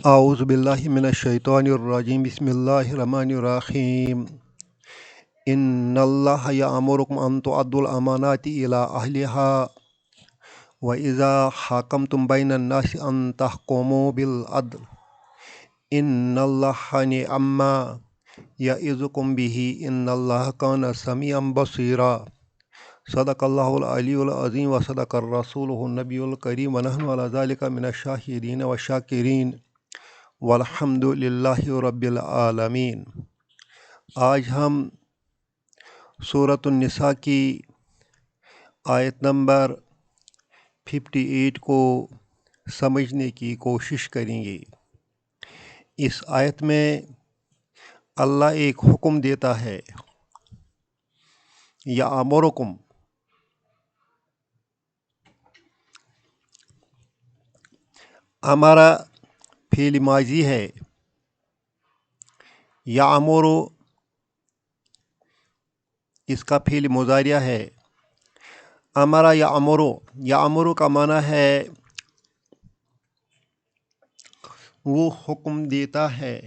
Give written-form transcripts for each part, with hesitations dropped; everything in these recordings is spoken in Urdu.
اعوذ باللہ من الشیطان الرجیم بسم اللہ الرحمن الرحیم ان اللہ یأمرکم ان تؤدوا الامانات الی اہلہا وَإِذَا حَكَمْتُمْ بَيْنَ النَّاسِ أَن تَحْكُمُوا بِالْعَدْلِ إِنَّ اللَّهَ نِعَمَّ مَا يَعِظُكُم بِهِ إِنَّ اللَّهَ كَانَ سَمِيعًا بَصِيرًا صدق اللہ العلی العظیم وصدق الرسول النبی الکریم ونحن علی ذلک من الشاہدین والشاکرین والحمد للہ رب العالمین۔ آج ہم سورۃ النساء کی آیت نمبر 58 کو سمجھنے کی کوشش کریں گے۔ اس آیت میں اللہ ایک حکم دیتا ہے، یأمرکم، ہمارا فعل ماضی ہے، یأمر اس کا فعل مضارع ہے۔ امرا یأمر کا معنی ہے وہ حکم دیتا ہے۔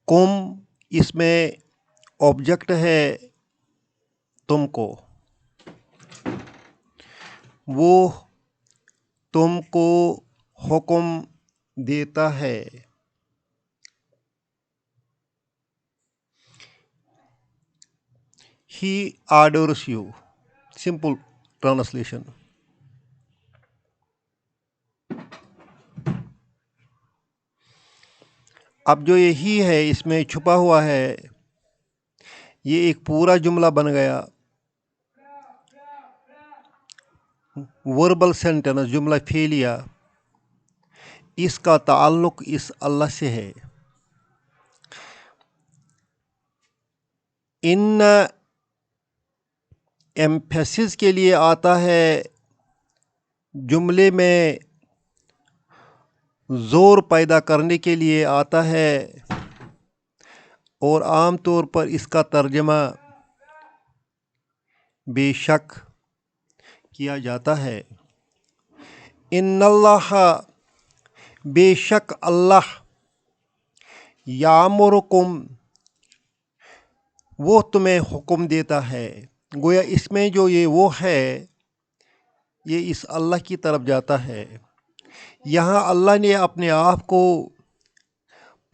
کم اس میں آبجیکٹ ہے تم کو، وہ تم کو حکم دیتا ہے۔ He orders you، simple translation. اب جو یہی ہے اس میں چھپا ہوا ہے، یہ ایک پورا جملہ بن گیا، وربل سینٹنس، جملہ فعلیہ۔ اس کا تعلق اس اللہ سے ہے۔ ان ایمفیسس کے لیے آتا ہے، جملے میں زور پیدا کرنے کے لیے آتا ہے، اور عام طور پر اس کا ترجمہ بے شک کیا جاتا ہے۔ ان اللہ، بے شک اللہ، یامرکم، وہ تمہیں حکم دیتا ہے۔ گویا اس میں جو یہ وہ ہے، یہ اس اللہ کی طرف جاتا ہے۔ یہاں اللہ نے اپنے آپ کو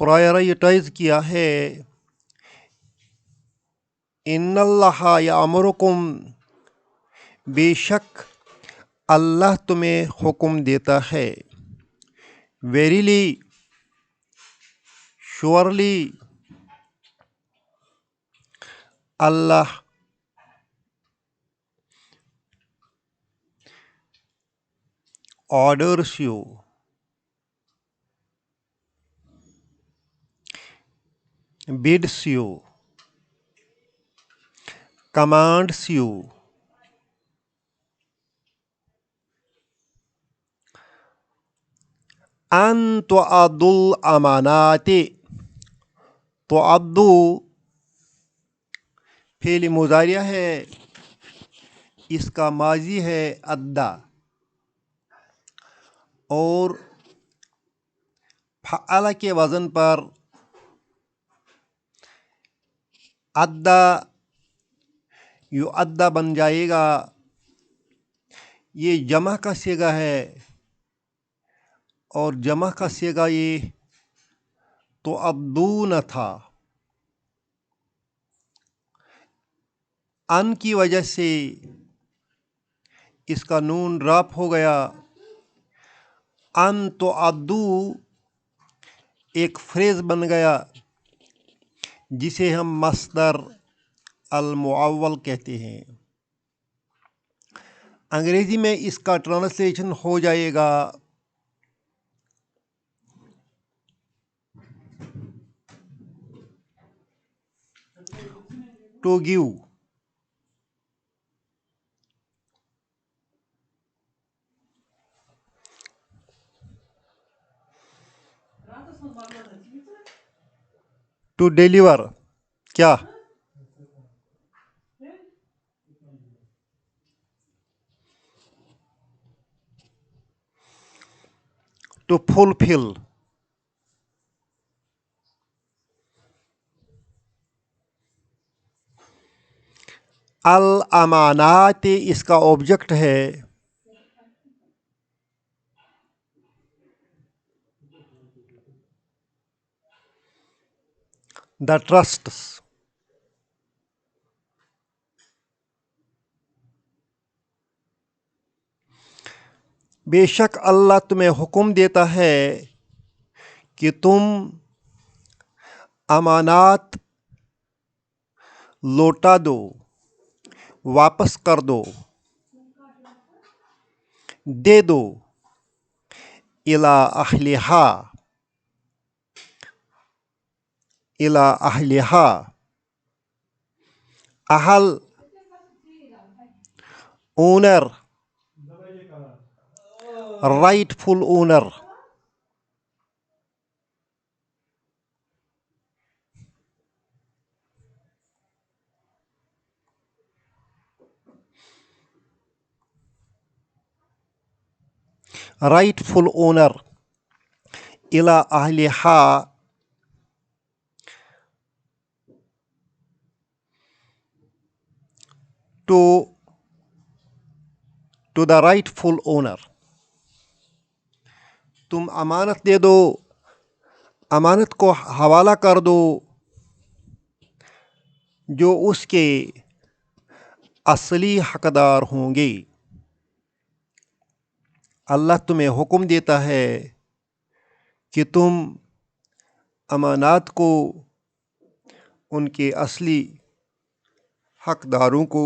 پرائیورٹائز کیا ہے۔ ان اللہ یامرکم، بے شک اللہ تمہیں حکم دیتا ہے۔ Verily, surely, Allah orders you، bids you، commands you، ان تؤدوا الامانات۔ تؤدوا فعل مضارع ہے، اس کا ماضی ہے ادا، اور فعل کے وزن پر ادا یؤدا بن جائے گا۔ یہ جمع کا صیغہ ہے، اور جمع کا صیغہ یہ تؤدون تھا۔ ان کی وجہ سے اس کا نون ڈراپ ہو گیا۔ ان تؤدو ایک فریز بن گیا، جسے ہم مصدر المعول کہتے ہیں۔ انگریزی میں اس کا ٹرانسلیشن ہو جائے گا ٹو گیو۔ ٹو ڈیلیور، کیا to fulfill. الامانات اس کا آبجیکٹ ہے. the trusts. بے شک اللہ تمہیں حکم دیتا ہے کہ تم امانات لوٹا دو، واپس کر دو، دے دو. الی اہلہا، الی اہلہا. اہل اونر، رائٹ فل اونر. rightful owner. الی اہلہا، to the rightful owner. تم امانت دے دو، امانت کو حوالہ کر دو جو اس کے اصلی حقدار ہوں گے. اللہ تمہیں حکم دیتا ہے کہ تم امانات کو ان کے اصلی حقداروں کو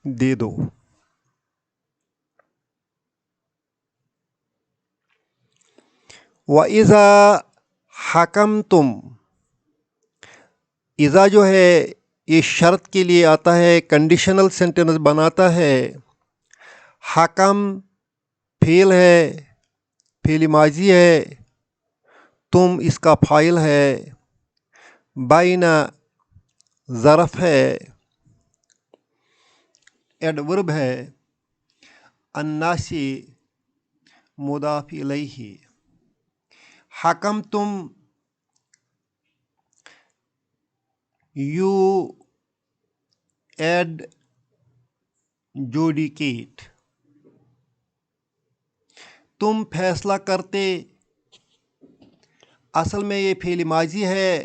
دے دو. وَإِذَا حَكَمْتُمْ، اذا جو ہے یہ شرط کے لیے آتا ہے، کنڈیشنل سینٹینس بناتا ہے. حکم فعل ہے، فعل ماضی ہے، تم اس کا فاعل ہے. بین ظرف ہے، ایڈورب ہے. الناس مضاف الیہ. حکم تم، یو ایڈ جوڈیکیٹ، تم فیصلہ کرتے. اصل میں یہ فعل ماضی ہے.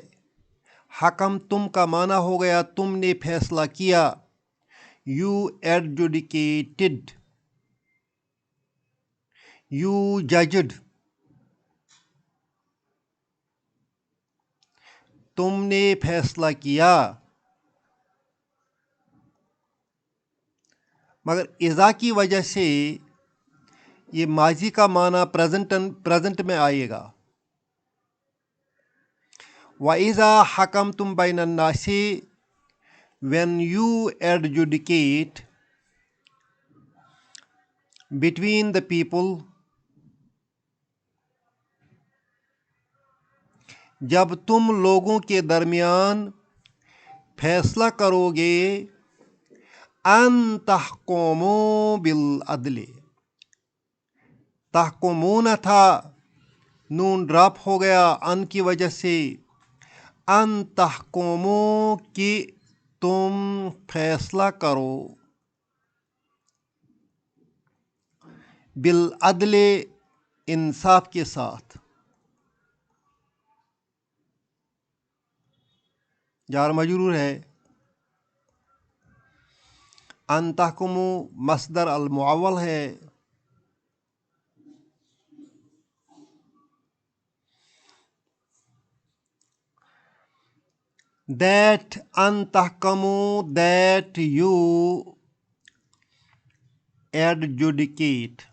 حکم تم کا معنی ہو گیا تم نے فیصلہ کیا. یو ایڈجوڈیکیٹڈ، یو ججڈ، تم نے فیصلہ کیا. مگر اذا کی وجہ سے یہ ماضی کا معنی پریزنٹ میں آئے گا. وَإِذَا حَكَمْتُمْ بَيْنَ النَّاسِ، when you adjudicate between the people، جب تم لوگوں کے درمیان فیصلہ کرو گے. ان تحکموا بالعدل، تحکمون تھا، نون ڈراپ ہو گیا ان کی وجہ سے. ان تحکموا کہ تم فیصلہ کرو. بالعدل انصاف کے ساتھ. جار مجرور ہے. ان تحکموا مصدر المعول ہے. that in تحکموا that you adjudicate.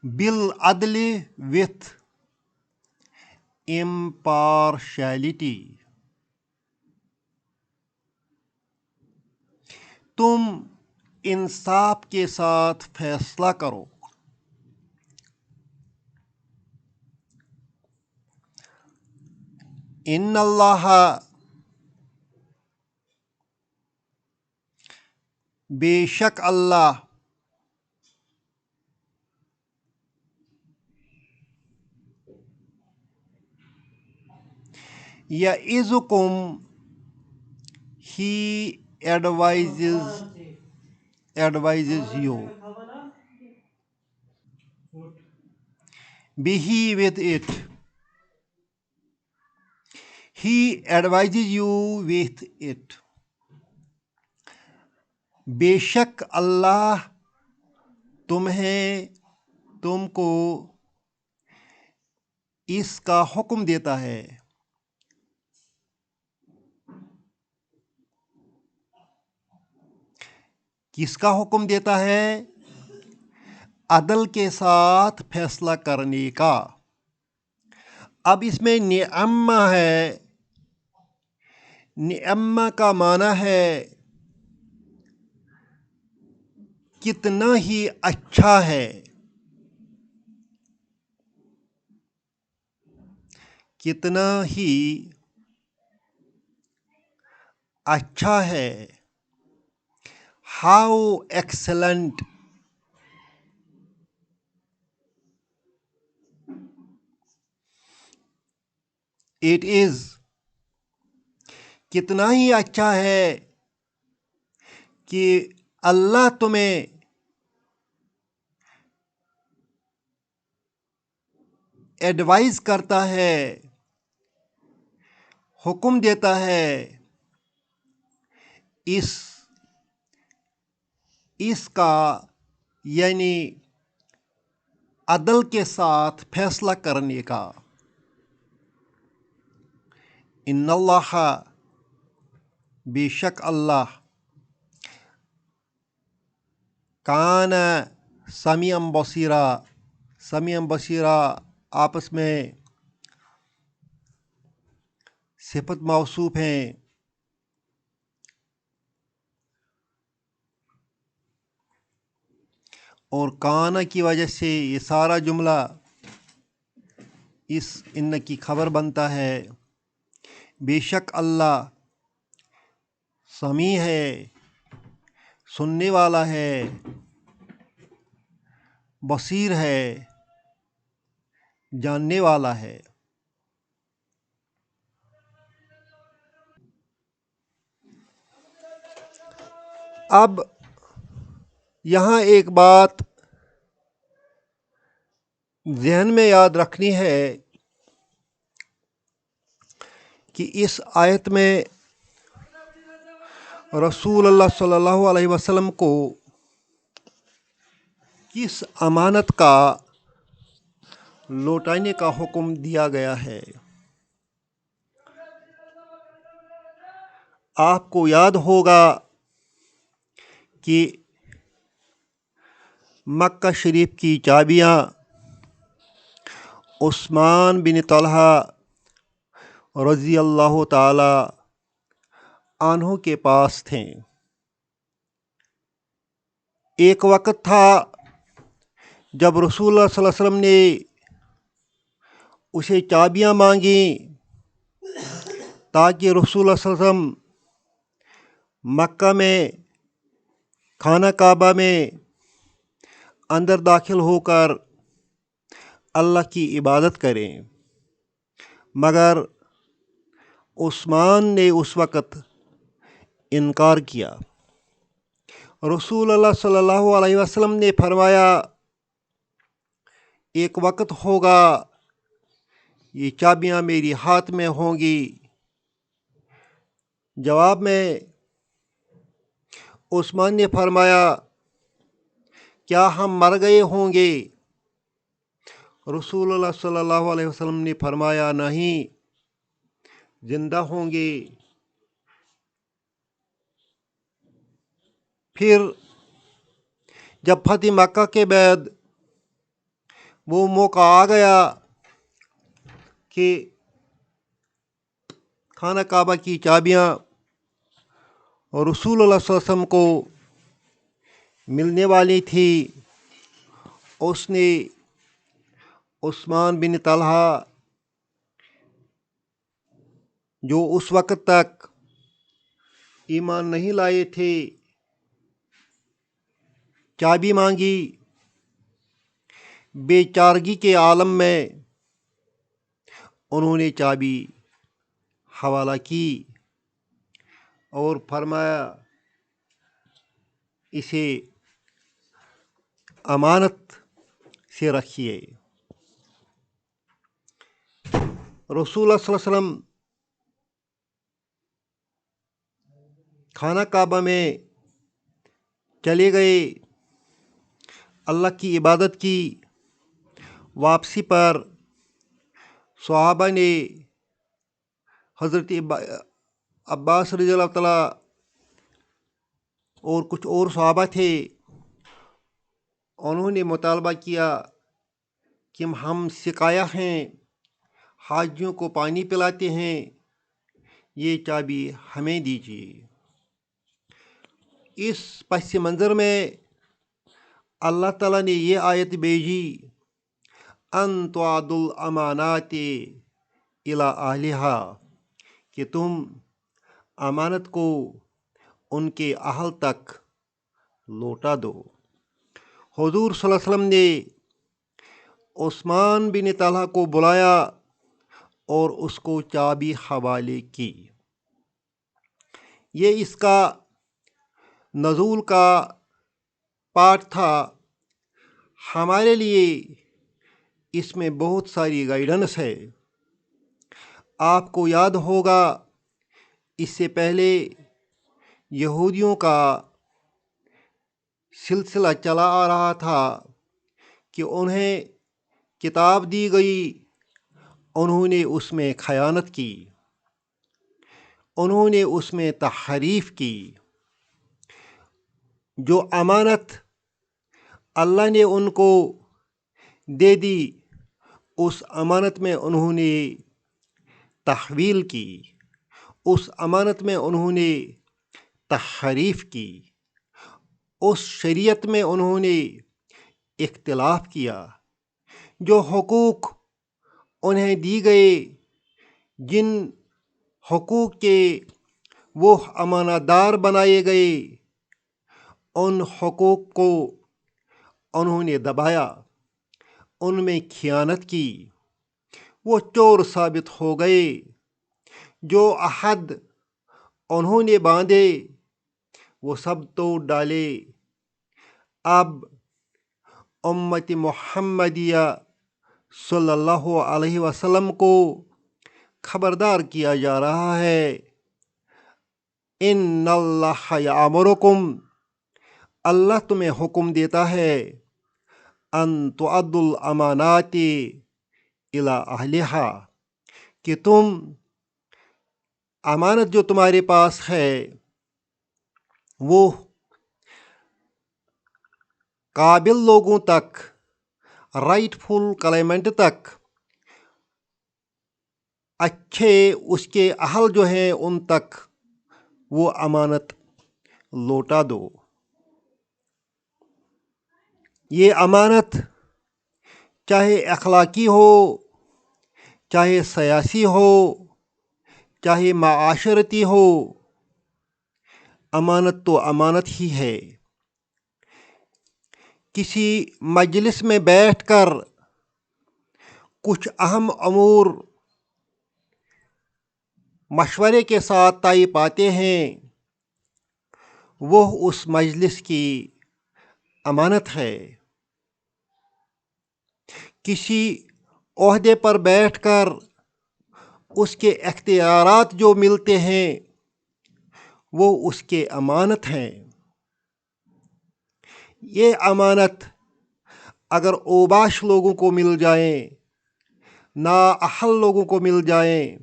بالعدل with impartiality، تم انصاف کے ساتھ فیصلہ کرو. ان اللہ، بے شک اللہ، یعظکم he advises you be with it he advises you with it بے شک اللہ تم کو اس کا حکم دیتا ہے کس کا حکم دیتا ہے عدل کے ساتھ فیصلہ کرنے کا اب اس میں نعمہ ہے نعمہ کا معنی ہے کتنا ہی اچھا ہے کتنا ہی اچھا ہے ہاؤ ایکسلنٹ اٹ از کتنا ہی اچھا ہے کہ اللہ تمہیں ایڈوائز کرتا ہے حکم دیتا ہے اس کا یعنی عدل کے ساتھ فیصلہ کرنے کا ان اللہ بے شک اللہ کان سمیعا بصیرا آپس میں صفت موصوف ہیں اور کانا کی وجہ سے یہ سارا جملہ ان کی خبر بنتا ہے بے شک اللہ سمیع ہے سننے والا ہے بصیر ہے جاننے والا ہے اب یہاں ایک بات ذہن میں یاد رکھنی ہے کہ اس آیت میں رسول اللہ صلی اللہ علیہ وسلم کو کس امانت کا لوٹانے کا حکم دیا گیا ہے آپ کو یاد ہوگا کہ مکہ شریف کی چابیاں عثمان بن طلحہ رضی اللہ تعالی عنہ کے پاس تھیں ایک وقت تھا جب رسول اللہ صلی اللہ علیہ وسلم نے اسے چابیاں مانگیں تاکہ رسول اللہ صلی اللہ علیہ وسلم مکہ میں خانہ کعبہ میں اندر داخل ہو کر اللہ کی عبادت کریں مگر عثمان نے اس وقت انکار کیا رسول اللہ صلی اللہ علیہ وسلم نے فرمایا ایک وقت ہوگا یہ چابیاں میری ہاتھ میں ہوں گی جواب میں عثمان نے فرمایا کیا ہم مر گئے ہوں گے رسول اللہ صلی اللہ علیہ وسلم نے فرمایا نہیں زندہ ہوں گے پھر جب فتح مکہ کے بعد وہ موقع آ گیا کہ خانہ کعبہ کی چابیاں رسول اللہ صلی اللہ علیہ وسلم کو ملنے والی تھی اس نے عثمان بن طلحہ جو اس وقت تک ایمان نہیں لائے تھے چابی مانگی بے چارگی کے عالم میں انہوں نے چابی حوالہ کی اور فرمایا اسے امانت سے رکھیے۔ رسول اللہ صلی اللہ علیہ وسلم خانہ کعبہ میں چلے گئے، اللہ کی عبادت کی۔ واپسی پر صحابہ نے حضرت عباس رضی اللہ تعالیٰ اور کچھ اور صحابہ تھے، انہوں نے مطالبہ کیا کہ ہم سقایا ہیں، حاجیوں کو پانی پلاتے ہیں، یہ چابی ہمیں دیجیے۔ اس پس منظر میں اللہ تعالیٰ نے یہ آیت بھیجی، ان تعدوا الامانات الی اہلہا، کہ تم امانت کو ان کے اہل تک لوٹا دو۔ حضور صلی اللہ علیہ وسلم نے عثمان بن طلحہ کو بلایا اور اس کو چابی حوالے کی۔ یہ اس کا نزول کا پارٹ تھا۔ ہمارے لیے اس میں بہت ساری گائیڈنس ہے۔ آپ کو یاد ہوگا اس سے پہلے یہودیوں کا سلسلہ چلا آ رہا تھا کہ انہیں کتاب دی گئی، انہوں نے اس میں خیانت کی، انہوں نے اس میں تحریف کی۔ جو امانت اللہ نے ان کو دے دی، اس امانت میں انہوں نے تحویل کی، اس امانت میں انہوں نے تحریف کی، اس شریعت میں انہوں نے اختلاف کیا۔ جو حقوق انہیں دی گئے، جن حقوق کے وہ امانت دار بنائے گئے، ان حقوق کو انہوں نے دبایا، ان میں خیانت کی، وہ چور ثابت ہو گئے۔ جو عہد انہوں نے باندھے وہ سب توڑ ڈالے۔ اب امت محمدیہ صلی اللہ علیہ وسلم کو خبردار کیا جا رہا ہے، ان اللہ یامرکم، اللہ تمہیں حکم دیتا ہے، ان تؤدوا الامانات الی اہلہا، کہ تم امانت جو تمہارے پاس ہے وہ قابل لوگوں تک، رائٹ فل کلیمنٹ تک، اچھے اس کے اہل جو ہیں ان تک وہ امانت لوٹا دو۔ یہ امانت چاہے اخلاقی ہو، چاہے سیاسی ہو، چاہے معاشرتی ہو، امانت تو امانت ہی ہے۔ کسی مجلس میں بیٹھ کر کچھ اہم امور مشورے کے ساتھ طے پاتے ہیں، وہ اس مجلس کی امانت ہے۔ کسی عہدے پر بیٹھ کر اس کے اختیارات جو ملتے ہیں وہ اس کے امانت ہیں۔ یہ امانت اگر اوباش لوگوں کو مل جائیں، نااہل لوگوں کو مل جائیں،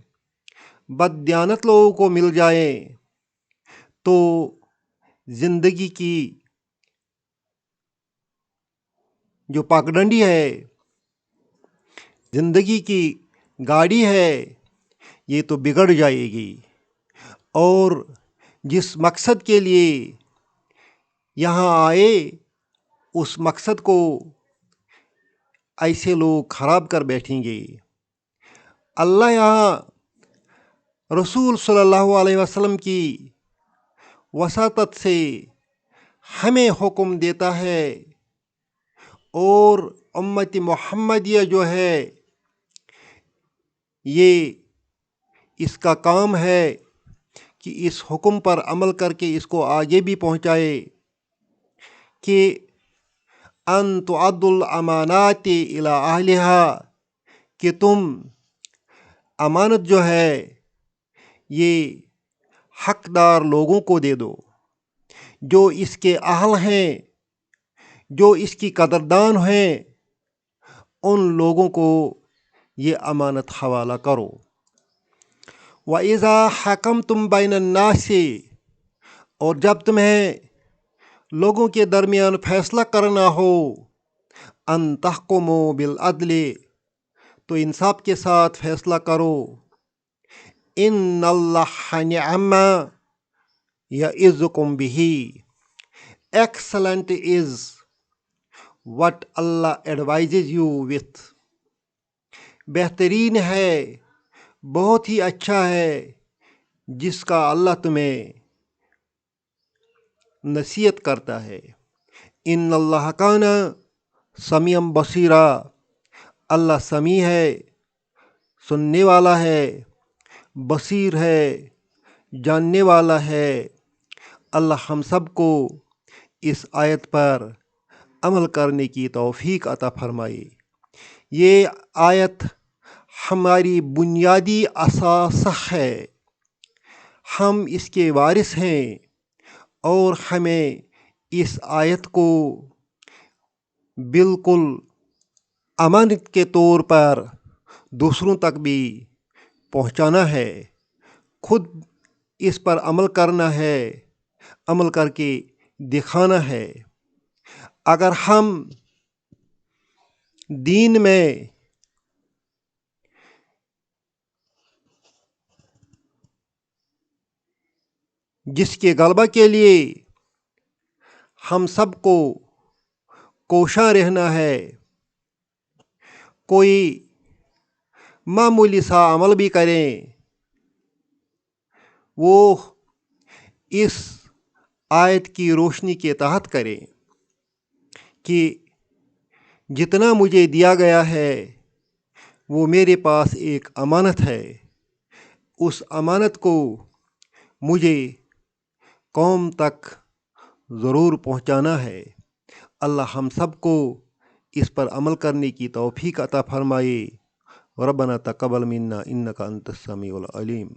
بددیانت لوگوں کو مل جائیں، تو زندگی کی جو پگڈنڈی ہے، زندگی کی گاڑی ہے، یہ تو بگڑ جائے گی۔ اور جس مقصد کے لیے یہاں آئے، اس مقصد کو ایسے لوگ خراب کر بیٹھیں گے۔ اللہ یہاں رسول صلی اللہ علیہ وسلم کی وساطت سے ہمیں حکم دیتا ہے، اور امت محمدیہ جو ہے یہ اس کا کام ہے کہ اس حکم پر عمل کر کے اس کو آگے بھی پہنچائے کہ ان تعدوا الامانات الی اہلہا، کہ تم امانت جو ہے یہ حقدار لوگوں کو دے دو، جو اس کے اہل ہیں، جو اس کی قدردان ہیں، ان لوگوں کو یہ امانت حوالہ کرو۔ وَإِذَا حَكَمْتُمْ بَيْنَ النَّاسِ، اور جب تمہیں لوگوں کے درمیان فیصلہ کرنا ہو، ان تحکموا بالعدل، تو انصاف کے ساتھ فیصلہ کرو۔ ان اللہ نعم ما یعظکم بہ، excellent is what Allah advises you with، بہترین ہے، بہت ہی اچھا ہے جس کا اللہ تمہیں نصیحت کرتا ہے۔ ان اللہ کان سمیعا بصیرا، اللہ سمیع ہے، سننے والا ہے، بصیر ہے، جاننے والا ہے۔ اللہ ہم سب کو اس آیت پر عمل کرنے کی توفیق عطا فرمائے۔ یہ آیت ہماری بنیادی اثاثہ ہے، ہم اس کے وارث ہیں، اور ہمیں اس آیت کو بالکل امانت کے طور پر دوسروں تک بھی پہنچانا ہے، خود اس پر عمل کرنا ہے، عمل کر کے دکھانا ہے۔ اگر ہم دین میں جس کے غلبہ کے لیے ہم سب کو کوشاں رہنا ہے، کوئی معمولی سا عمل بھی کریں، وہ اس آیت کی روشنی کے تحت کریں کہ جتنا مجھے دیا گیا ہے وہ میرے پاس ایک امانت ہے، اس امانت کو مجھے قوم تک ضرور پہنچانا ہے۔ اللہ ہم سب کو اس پر عمل کرنے کی توفیق عطا فرمائے۔ ربنا تقبل منا انک انت السمیع العلیم۔